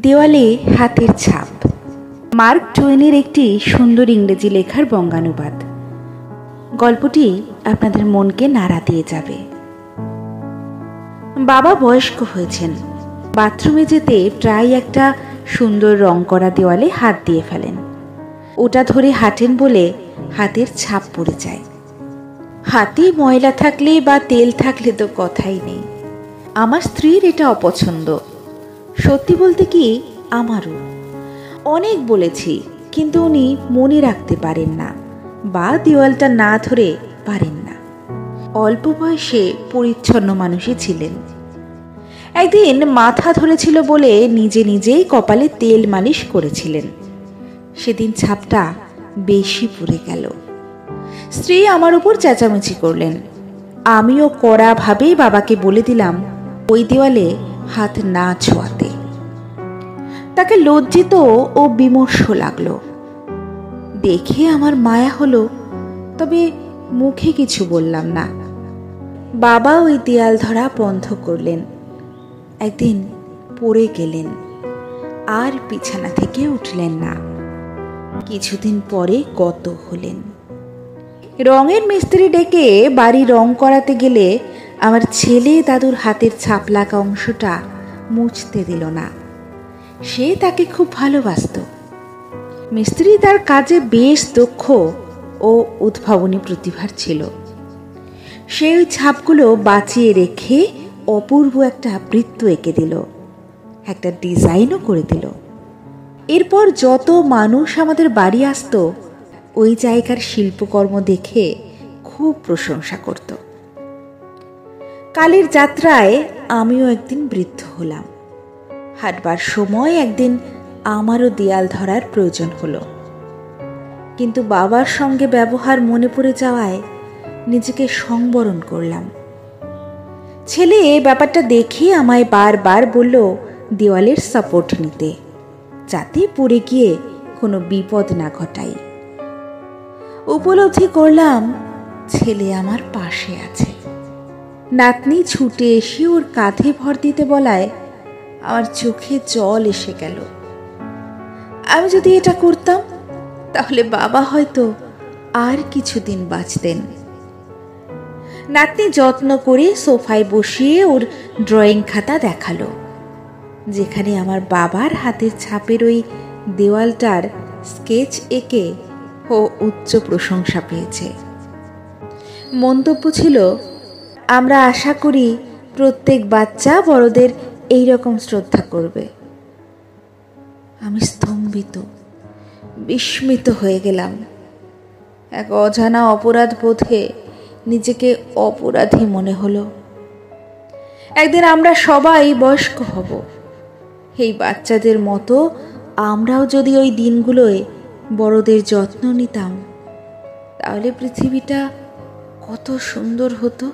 দেওয়ালে হাতের ছাপ, মার্ক টুয়েনের একটি সুন্দর ইংরেজি লেখার বঙ্গানুবাদ। গল্পটি আপনাদের মনকে নাড়া দিয়ে যাবে। বাবা বয়স্ক হয়েছেন, বাথরুমে যেতে প্রায় একটা সুন্দর রং করা দেওয়ালে হাত দিয়ে ফেলেন। ওটা ধরে হাঁটেন বলে হাতের ছাপ পড়ে যায়। হাতে ময়লা থাকলে বা তেল থাকলে তো কথাই নেই। আমার স্ত্রীর এটা অপছন্দ। সত্যি বলতে কি, আমারও। অনেক বলেছি, কিন্তু উনি মনে রাখতে পারেন না বা দেওয়ালটা না ধরে পারেন না। অল্প বয়সে পরিচ্ছন্ন মানুষই ছিলেন। একদিন মাথা ধরেছিল বলে নিজে নিজেই কপালে তেল মালিশ করেছিলেন। সেদিন ছাপটা বেশি পুড়ে গেল। স্ত্রী আমার উপর চেঁচামেচি করলেন। আমিও কড়াভাবেই বাবাকে বলে দিলাম ওই দেওয়ালে হাত না ছোঁয়াতে। তাকে লজ্জিত ও বিমর্ষ লাগলো। দেখে আমার মায়া হলো, তবে মুখে কিছু বললাম না। বাবা ওই দেয়াল ধরা বন্ধ করলেন। একদিন পড়ে গেলেন, আর বিছানা থেকে উঠলেন না। কিছুদিন পরে গত হলেন। রঙের মিস্ত্রি ডেকে বাড়ি রং করাতে গেলে আমার ছেলে দাদুর হাতের ছাপ লাগা অংশটা মুছতে দিল না। সে তাকে খুব ভালোবাসত। মিস্ত্রি তার কাজে বেশ দক্ষ ও উদ্ভাবনী প্রতিভার ছিল। সে ওই ছাপগুলো বাঁচিয়ে রেখে অপূর্ব একটা বৃত্ত এঁকে দিল, একটা ডিজাইনও করে দিল। এরপর যত মানুষ আমাদের বাড়ি আসতো, ওই জায়গার শিল্পকর্ম দেখে খুব প্রশংসা করত। কালীর যাত্রায় আমিও একদিন বৃদ্ধ হলাম। হাঁটবার সময় একদিন আমারও দেয়াল ধরার প্রয়োজন হলো, কিন্তু বাবার সঙ্গে ব্যবহার মনে পড়ে যাওয়ায় নিজেকে সংবরণ করলাম। ছেলে ব্যাপারটা দেখে আমায় বারবার বলল দেওয়ালের সাপোর্ট নিতে, যাতে পড়ে গিয়ে কোনো বিপদ না ঘটাই। উপলব্ধি করলাম ছেলে আমার পাশে আছে। নাতনি ছুটে এসে ওর কাঁধে ভর দিতে বলায় আমার চোখে জল এসে গেল। আমি যদি এটা করতাম, তাহলে বাবা হয়তো আর কিছুদিন বাঁচতেন। নাতনি যত্ন করে সোফায় বসিয়ে ওর ড্রয়িং খাতা দেখালো, যেখানে আমার বাবার হাতের ছাপের ওই দেওয়ালটার স্কেচ এঁকে ও উচ্চ প্রশংসা পেয়েছে। মন্তব্য ছিল, আমরা আশা করি প্রত্যেক বাচ্চা বড়দের এই রকম শ্রদ্ধা করবে। আমি স্তম্ভিত, বিস্মিত হয়ে গেলাম। এক অজানা অপরাধ বোধে নিজেকে অপরাধী মনে হলো। একদিন আমরা সবাই বয়স্ক হব। এই বাচ্চাদের মতো আমরাও যদি ওই দিনগুলোয় বড়দের যত্ন নিতাম, তাহলে পৃথিবীটা কত সুন্দর হতো।